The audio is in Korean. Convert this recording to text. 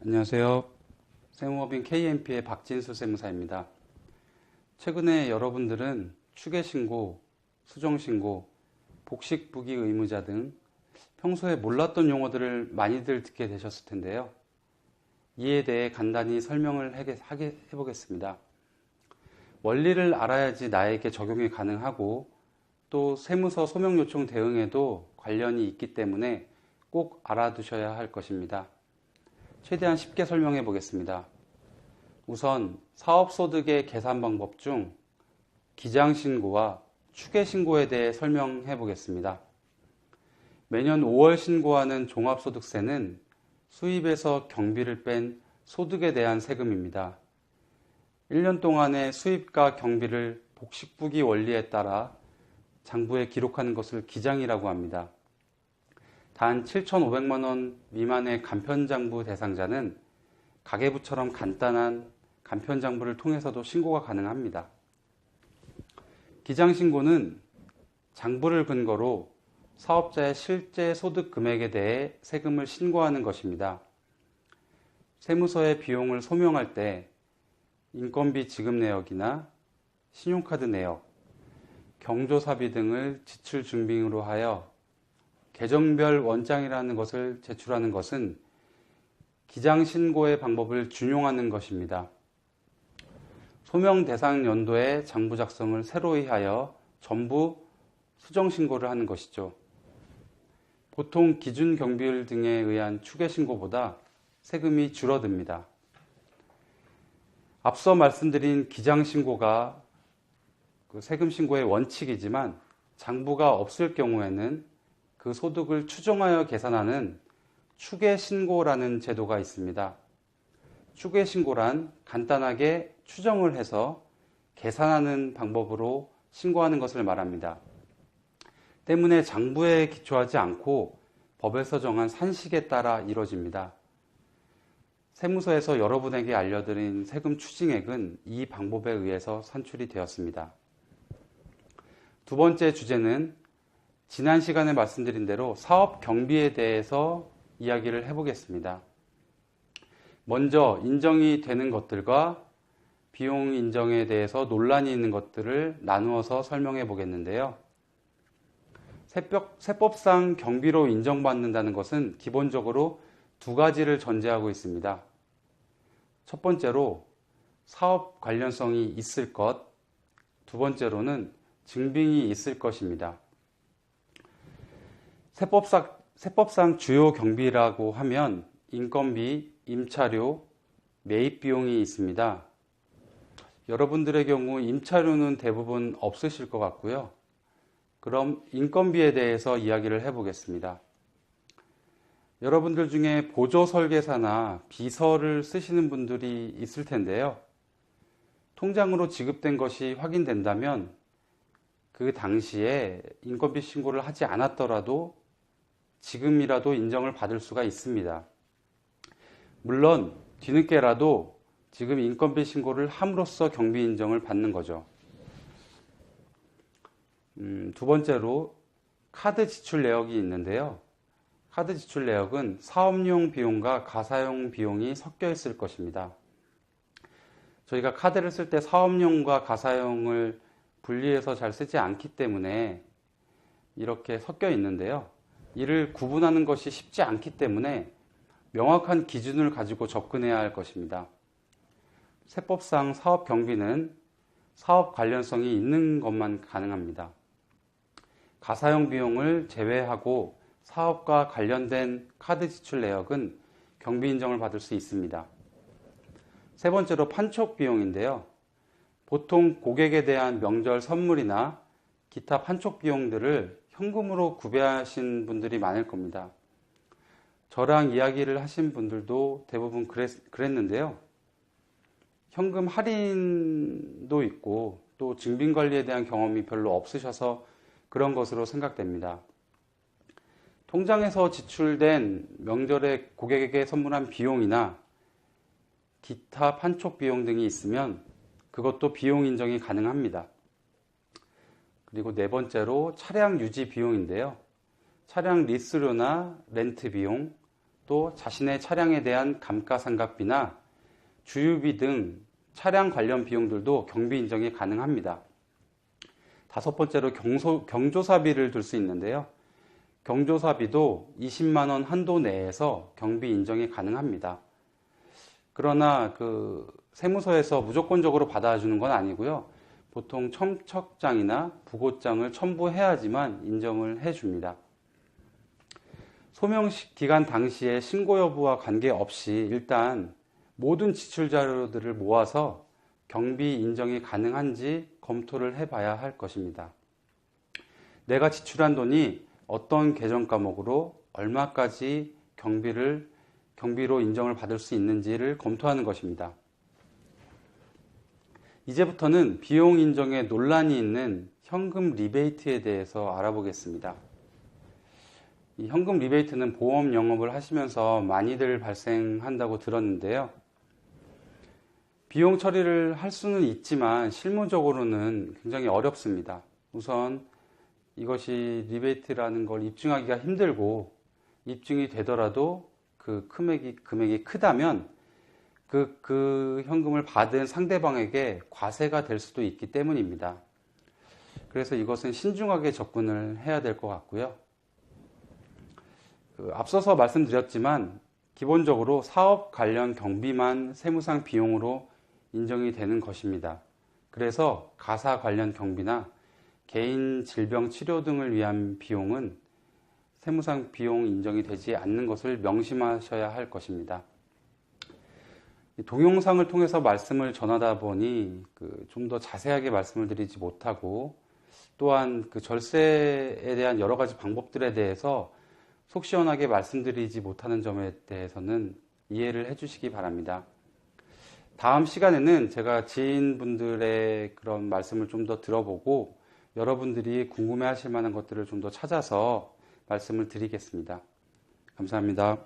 안녕하세요. 세무법인 KMP의 박진수 세무사입니다. 최근에 여러분들은 추계신고, 수정신고, 복식부기 의무자 등 평소에 몰랐던 용어들을 많이들 듣게 되셨을 텐데요. 이에 대해 간단히 설명을 해보겠습니다. 원리를 알아야지 나에게 적용이 가능하고 또 세무서 소명 요청 대응에도 관련이 있기 때문에 꼭 알아두셔야 할 것입니다. 최대한 쉽게 설명해 보겠습니다. 우선 사업소득의 계산 방법 중 기장신고와 추계신고에 대해 설명해 보겠습니다. 매년 5월 신고하는 종합소득세는 수입에서 경비를 뺀 소득에 대한 세금입니다. 1년 동안의 수입과 경비를 복식부기 원리에 따라 장부에 기록하는 것을 기장이라고 합니다. 단 7,500만 원 미만의 간편장부 대상자는 가계부처럼 간단한 간편장부를 통해서도 신고가 가능합니다. 기장신고는 장부를 근거로 사업자의 실제 소득 금액에 대해 세금을 신고하는 것입니다. 세무서에 비용을 소명할 때 인건비 지급 내역이나 신용카드 내역, 경조사비 등을 지출 증빙으로 하여 계정별 원장이라는 것을 제출하는 것은 기장신고의 방법을 준용하는 것입니다. 소명 대상 연도의 장부 작성을 새로이 하여 전부 수정신고를 하는 것이죠. 보통 기준 경비율 등에 의한 추계신고보다 세금이 줄어듭니다. 앞서 말씀드린 기장신고가 세금 신고의 원칙이지만 장부가 없을 경우에는 그 소득을 추정하여 계산하는 추계신고라는 제도가 있습니다. 추계신고란 간단하게 추정을 해서 계산하는 방법으로 신고하는 것을 말합니다. 때문에 장부에 기초하지 않고 법에서 정한 산식에 따라 이루어집니다. 세무서에서 여러분에게 알려드린 세금 추징액은 이 방법에 의해서 산출이 되었습니다. 두 번째 주제는 지난 시간에 말씀드린 대로 사업 경비에 대해서 이야기를 해보겠습니다. 먼저 인정이 되는 것들과 비용 인정에 대해서 논란이 있는 것들을 나누어서 설명해 보겠는데요. 세법상 경비로 인정받는다는 것은 기본적으로 두 가지를 전제하고 있습니다. 첫 번째로 사업 관련성이 있을 것, 두 번째로는 증빙이 있을 것입니다. 세법상 주요 경비라고 하면 인건비, 임차료, 매입비용이 있습니다. 여러분들의 경우 임차료는 대부분 없으실 것 같고요. 그럼 인건비에 대해서 이야기를 해보겠습니다. 여러분들 중에 보조설계사나 비서를 쓰시는 분들이 있을 텐데요. 통장으로 지급된 것이 확인된다면 그 당시에 인건비 신고를 하지 않았더라도 지금이라도 인정을 받을 수가 있습니다. 물론 뒤늦게라도 지금 인건비 신고를 함으로써 경비 인정을 받는 거죠. 두 번째로 카드 지출 내역이 있는데요. 카드 지출 내역은 사업용 비용과 가사용 비용이 섞여 있을 것입니다. 저희가 카드를 쓸 때 사업용과 가사용을 분리해서 잘 쓰지 않기 때문에 이렇게 섞여 있는데요. 이를 구분하는 것이 쉽지 않기 때문에 명확한 기준을 가지고 접근해야 할 것입니다. 세법상 사업 경비는 사업 관련성이 있는 것만 가능합니다. 가사용 비용을 제외하고 사업과 관련된 카드 지출 내역은 경비 인정을 받을 수 있습니다. 세 번째로 판촉 비용인데요. 보통 고객에 대한 명절 선물이나 기타 판촉 비용들을 현금으로 구매하신 분들이 많을 겁니다. 저랑 이야기를 하신 분들도 대부분 그랬는데요. 현금 할인도 있고 또 증빙 관리에 대한 경험이 별로 없으셔서 그런 것으로 생각됩니다. 통장에서 지출된 명절에 고객에게 선물한 비용이나 기타 판촉 비용 등이 있으면 그것도 비용 인정이 가능합니다. 그리고 네 번째로 차량 유지 비용인데요. 차량 리스료나 렌트 비용, 또 자신의 차량에 대한 감가상각비나 주유비 등 차량 관련 비용들도 경비 인정이 가능합니다. 다섯 번째로 경조사비를 들 수 있는데요. 경조사비도 20만 원 한도 내에서 경비 인정이 가능합니다. 그러나 세무서에서 무조건적으로 받아주는 건 아니고요. 보통 첨척장이나 부고장을 첨부해야지만 인정을 해줍니다. 소명 기간 당시에 신고 여부와 관계없이 일단 모든 지출 자료들을 모아서 경비 인정이 가능한지 검토를 해봐야 할 것입니다. 내가 지출한 돈이 어떤 계정 과목으로 얼마까지 경비로 인정을 받을 수 있는지를 검토하는 것입니다. 이제부터는 비용 인정에 논란이 있는 현금 리베이트에 대해서 알아보겠습니다. 이 현금 리베이트는 보험 영업을 하시면서 많이들 발생한다고 들었는데요. 비용 처리를 할 수는 있지만 실무적으로는 굉장히 어렵습니다. 우선 이것이 리베이트라는 걸 입증하기가 힘들고, 입증이 되더라도 그 금액이 크다면 그 현금을 받은 상대방에게 과세가 될 수도 있기 때문입니다. 그래서 이것은 신중하게 접근을 해야 될 것 같고요. 앞서서 말씀드렸지만 기본적으로 사업 관련 경비만 세무상 비용으로 인정이 되는 것입니다. 그래서 가사 관련 경비나 개인 질병 치료 등을 위한 비용은 세무상 비용 인정이 되지 않는 것을 명심하셔야 할 것입니다. 동영상을 통해서 말씀을 전하다 보니 좀 더 자세하게 말씀을 드리지 못하고, 또한 절세에 대한 여러 가지 방법들에 대해서 속 시원하게 말씀드리지 못하는 점에 대해서는 이해를 해주시기 바랍니다. 다음 시간에는 제가 지인분들의 그런 말씀을 좀 더 들어보고 여러분들이 궁금해 하실 만한 것들을 좀 더 찾아서 말씀을 드리겠습니다. 감사합니다.